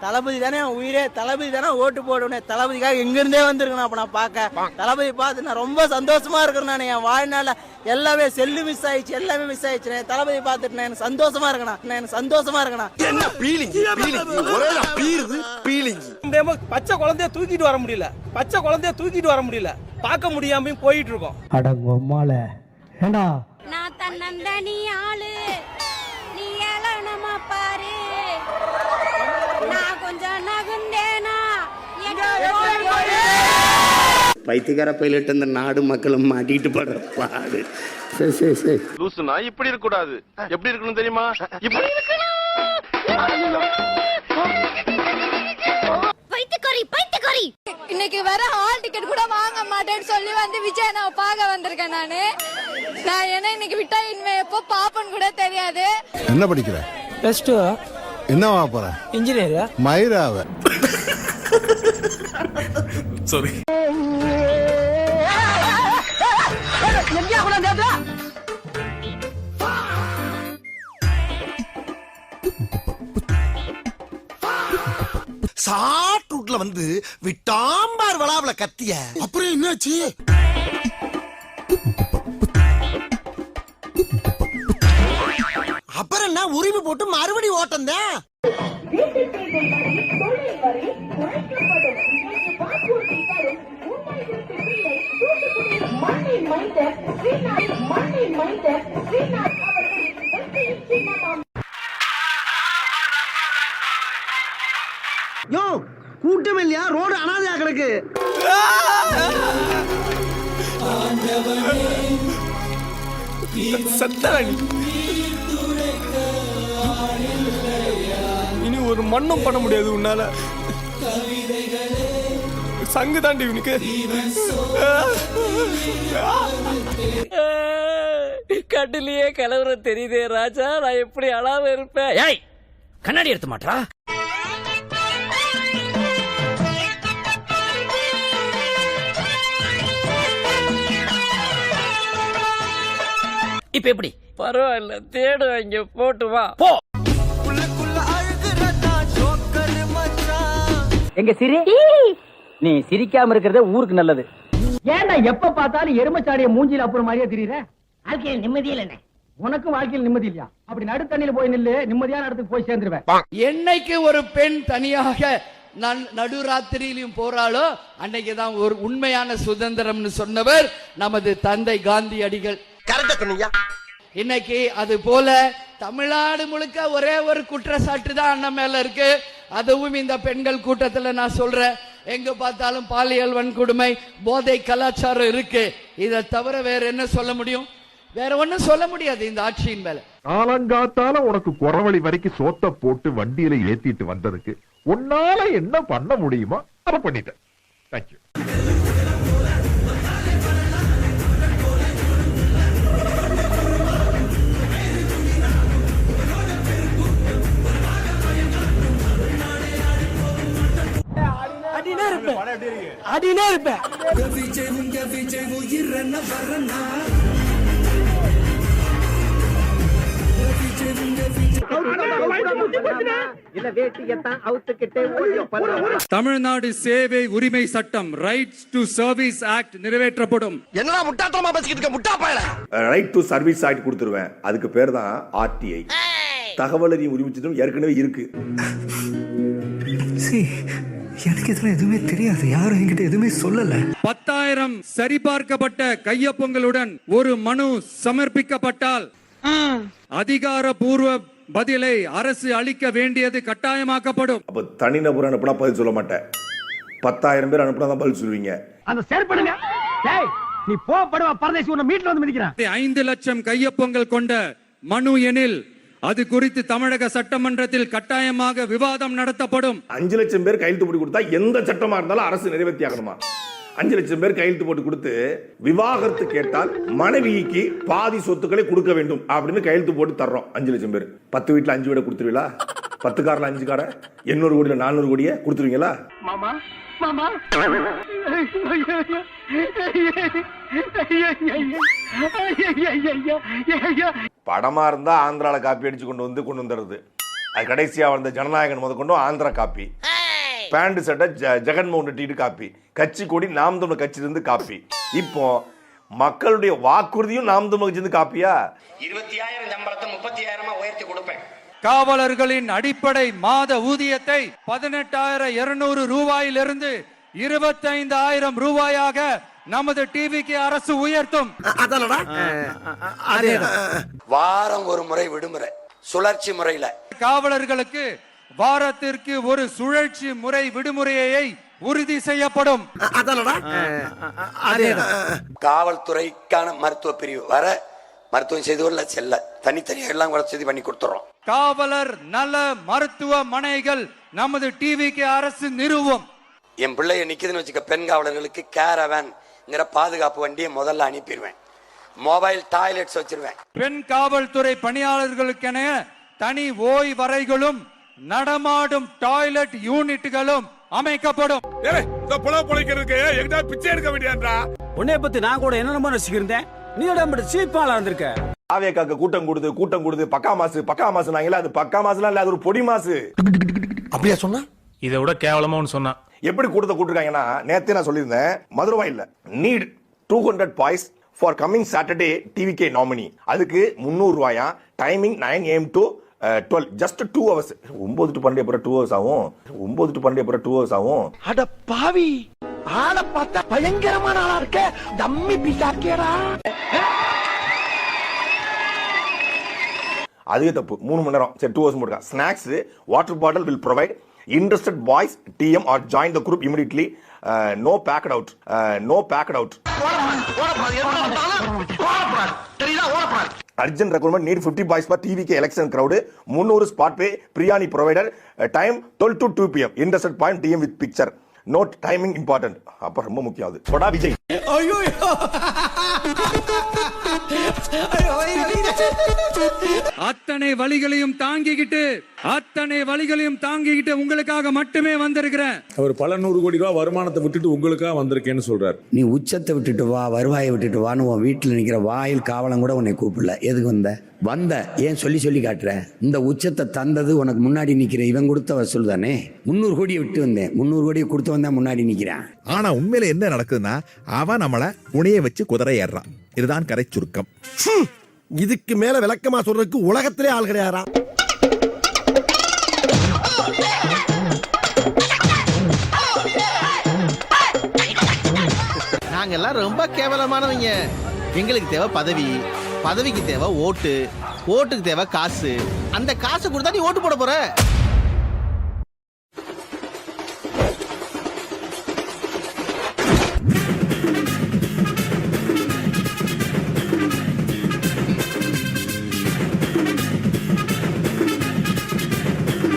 தளபதி தானே உயிரே, தளபதி தானே ஓட்டு போடுவேன், தளபதிக்காக எங்கிருந்தே வந்திருக்கேன். அப்ப நான் பார்க்க தளபதி பார்த்து நான் ரொம்ப சந்தோஷமா இருக்கிறேன். நான் என் வாழ்நாள் எல்லாமே செல்லு மிஸ் ஆயிடுச்சு, எல்லாமே மிஸ் ஆயிடுச்சு. தளபதி பார்த்துட்டு நான் எனக்கு சந்தோஷமா இருக்கேன். என்ன பீலிங் ஒரே பீலிங். பச்சை குழந்தைய தூக்கிட்டு வர முடியல, பார்க்க முடியாம போயிட்டு இருக்கோம். அடங்கம்மால ஏண்டா நான் தன்னந்தனி ஆளு, நீ ஏளனமா பாரு, நான் கொஞ்சம் நகுந்தேனா பைத்தியக்கார பைலட் அந்த நாடு மக்களும் மாட்டிட்டு படுற பாடு. சரி லூசுனா இப்படி இருக்க கூடாது, எப்படி இருக்கணும் தெரியுமா? இப்படி பைத்தியக்காரி. இன்னைக்கு வர ஹால் டிக்கெட் கூட வாங்க மாட்டேன்னு சொல்லி வந்து விஜய் நான் பார்க்க வந்திருக்கேன். நான் ஏன்னா இன்னைக்கு விட்டா இனிமே எப்போ பாப்பன்னு கூட தெரியாது. என்ன படிக்கிற? +2. என்னவா போற? இன்ஜினியர். மயிராவ. சாரி. சாட்டூட்ல வந்து விட்டாம்பார் வளாவல கத்திய. அப்புறம் என்னாச்சு? அப்புறம் என்ன உரிமை போட்டு மறுபடி ஓட்டம் தான். யோ கூட்டம் இல்லையா, ரோடு அனாதையா கிடக்கு. இனி ஒரு மண்ணும் பண்ண முடியாது உன்னால. சங்கு தாண்டி உனக்கு. கட்டிலேயே கலவரம் தெரியுதே ராஜா, நான் எப்படி அழாம இருப்பேன்? ஏய் கண்ணாடி எடுத்து மாட்டா. இப்ப எப்படி? பரவாயில்ல, தேடுவாங்க, போட்டு வா போ. எங்க சிரி, நீ சிரிக்காம இருக்கிறது ஊருக்கு நல்லது. ஏன்டா எப்ப பார்த்தாலும் எருமச்சாடிய மூஞ்சில அப்புறம் மாதிரியே தெரியுற? வாழ்க்கையில் நிம்மதியில் என்ன? உனக்கும் வாழ்க்கையில் நிம்மதி இல்லையா? அப்படி நடுத்தண்ணில போய் நில்லு, நிம்மதியான இடத்துக்கு போய் சேர்ந்துருவேன். என்னைக்கு ஒரு பெண் தனியாக நடுராத்திரியிலும் போராளோ அன்னைக்குதான் ஒரு உண்மையான சுதந்திரம்னு சொன்னவர் நமது தந்தை காந்தியடிகள். கரெக்டா சொன்னீங்க. இன்னைக்கு அது போல தமிழ்நாடு முழுக்க ஒரே ஒரு குற்றச்சாட்டு தான் அண்ணன் மேல இருக்கு. அதுவும் இந்த பெண்கள் கூட்டத்துல நான் சொல்றேன், எங்க பார்த்தாலும் பாலியல் வன்கொடுமை, போதை கலாச்சாரம் இருக்கு. இதை தவிர வேற என்ன சொல்ல முடியும்? வேற ஒண்ணும் சொல்ல முடியாது இந்த ஆட்சியின் மேல. காலங்காத்தால உனக்கு குறவழி வரைக்கும் சோத்த போட்டு வண்டியில ஏத்திட்டு வந்ததுக்கு உன்னால என்ன பண்ண முடியுமோ அதை பண்ணிட்டேன். தேங்க்யூ. அடினே இருப்பேன். தமிழ்நாடு சேவை உரிமை சட்டம், ரைட்ஸ் டு சர்வீஸ் ஆக்ட் நிறைவேற்றப்படும். என்னடா முட்டாத்தனமா பேசிக்கிட்டு இருக்க முட்டா பயல. ரைட் டு சர்வீஸ் ஆக்ட் கொடுத்துருவேன். அதுக்கு பேர் தான் RTI. தகவல் அறியும் உரிமை சட்டம் ஏற்கனவே இருக்கு. எனக்கு இதெல்லாம் எதுவுமே தெரியாது, யாரும் என்கிட்ட எதுவுமே சொல்லல. 10,000 சரிபார்க்கப்பட்ட கையொப்பங்களுடன் ஒரு மனு சமர்ப்பிக்கப்பட்டால் அதிகாரப்பூர்வ பதிலை அரசு அளிக்க வேண்டியது கட்டாயமாக்கப்படும். அப்ப தனிநபர் அனுப்புனா பதில் சொல்ல மாட்டேன், 10,000 பேர் அனுப்புனா தான் பதில் சொல்லுவீங்க. அந்த செயற்படுங்க. டேய் நீ படுவா பரதேசி, உன்னை மீட்ல வந்து மிதிக்கிறான். 5 லட்சம் கையொப்பங்கள் கொண்ட மனு எனில் அது குறித்து தமிழக சட்டமன்றத்தில் கட்டாயமாக விவாதம் நடத்தப்படும். 5 லட்சம் பேர் கையெழுத்து போட்டு கொடுத்தா எந்த சட்டமா இருந்தாலும் அரசு நிறைவேற்றி ஆகணுமா? 5 லட்சம் பேர் கையெழுத்து போட்டு கொடுத்து விவாகரத்து கேட்டால் மனைவிக்கு பாதி சொத்துக்களை கொடுக்க வேண்டும் அப்படின்னு கையெழுத்து போட்டு தர்றோம். 5 லட்சம் பேர் 10 வீட்டுல 5 வீட கொடுத்துருவீங்களா? 10 கார்ல 5 காரை 800 கோடியில 400 கோடியை கொடுத்துருவீங்களா? மாமா மாமா படமா இருந்தா ஆந்திரால காப்பி அடிச்சு கொண்டு வந்துடுறது, அது கடைசியா வந்த ஜனநாயகன் முதற்கொண்டும் ஆந்திரா காப்பி, பேண்ட் சட்டை ஜெகன்மோகன் ரெட்டி காப்பி, கட்சி கொடி நாம் தமிழர் கட்சியிலிருந்து காப்பி. இப்போ மக்களுடைய வாக்குறுதியும் நாம் தமிழர் கட்சியிலிருந்து காப்பியா? 20,000 சம்பளத்தை 30,000 உயர்த்தி கொடுப்பேன். காவலர்களின் அடிப்படை மாத ஊதியத்தை 18,200 ரூபாயிலிருந்து 25,000 ரூபாயாக நமது டிவிக்கு அரசு உயர்த்தும். வாரம் ஒரு முறை விடுமுறை, சுழற்சி முறையில காவலர்களுக்கு வாரத்திற்கு ஒரு சுழற்சி முறை விடுமுறையை உறுதி செய்யப்படும். காவல்துறைக்கான மருத்துவ பிரிவு வர மருத்துவம் செய்து கொள்ள செல்ல தனித்தனியாக எல்லாம் கூட செய்து பண்ணி கொடுத்துறோம். காவலர் நல மருத்துவமனைகள் நமது டிவிக்கு அரசு நிறுவும். என் பிள்ளைய நிக்குதுன்னு வச்சுக்க, பெண் காவலர்களுக்கு கேரவேன்ங்கிற பாதுகாப்பு வண்டியை முதல்ல அனுப்பிடுவேன். மொபைல் டாய்லெட்ஸ் வச்சிருவேன். பெண் காவல்துறை பணியாளர்களுக்கென தனி ஓய்வறைகளும் நடமாடும் டாய்லெட் யூனிட்டுகளும் அமைக்கப்படும். உன்னை பத்தி நான் கூட என்ன ரசிக்கிறேன். நீ சீப்பாளா இருந்திருக்க. ஆவேக்காக்கு கூட்டம் கொடுத்து பக்கா மாசு நாங்களா, அது பக்கா மாசுலாம் இல்ல, அது ஒரு பொடி மாசு. அப்படியா சொன்னா? இதை விட கேவலமா ஒன்று சொன்னா. எப்படி கூட்டத்தை கூட்டிருக்காங்கன்னா, நேத்தே நான் சொல்லியிருந்தேன், மதுரவாயில்ல need 200 boys for coming Saturday TVK nominee. அதுக்கு 300 ரூபாயா. Timing 9 AM to 12, just 2 hours. 9 to 12 அப்புறம் 2 hours ஆகும். 9 to 12 அப்புறம் 2 hours ஆகும். அட பாவி, ஆளை பார்த்தா பயங்கரமான ஆளா இருக்க. டம்மி பிசாக்கேடா. அதுவே தப்பு. 3 மணி நேரம், சரி 2 hours போட்டுருக்கான். Snacks, water bottle will provide. Interested boys TM or join the group immediately. No packed out. No packed out. Urgent requirement, need 50 boys for TVK election crowd. 300 spot pay, Priyani provider. Time 12 to 2 PM. Interested point DM with picture. Note timing important. அப்ப ரொம்ப முக்கியம் அது. போடா விஜய். ஐயோ அத்தனை வலிகளையும் தாங்கிக்கிட்டு உங்களுக்காக மட்டுமே வந்திருக்கிறேன். அவர் பல 100 கோடி ரூபாய் வருமானத்தை விட்டுட்டு உங்களுக்காக வந்திருக்கேன்னு சொல்றாரு. நீ உச்சத்தை விட்டுட்டு வா, வருவாயை விட்டுட்டு வான்னு உன் வீட்டில் நிற்கிற வாயில் காவலம் கூட உன்னை கூப்பிடல. எதுக்கு வந்த ஏன் சொல்லி காட்டுற? இந்த உச்சத்தை தந்தது உனக்கு முன்னாடி நிக்கிற இவன் கொடுத்த வசூல் தானே. 300 கோடியை விட்டு வந்தேன், 300 கோடியை கொடுத்து வந்தா முன்னாடி நிக்கிறான். ஆனா உண்மையில என்ன நடக்குதுன்னா, அவன் நம்மள புனைய வச்சு குதிரை ஏறான். இதுதான் கரை சுருக்கம். இதுக்கு மேல விளக்கமா சொல்றதுக்கு உலகத்திலே ஆள் கிடையாதா? நாங்கெல்லாம் ரொம்ப கேவலமானவங்க. எங்களுக்கு தேவை பதவி, பதவிக்கு தேவை ஓட்டு, ஓட்டுக்கு தேவை காசு. அந்த காசு கொடுத்தா நீ ஓட்டு போட போற.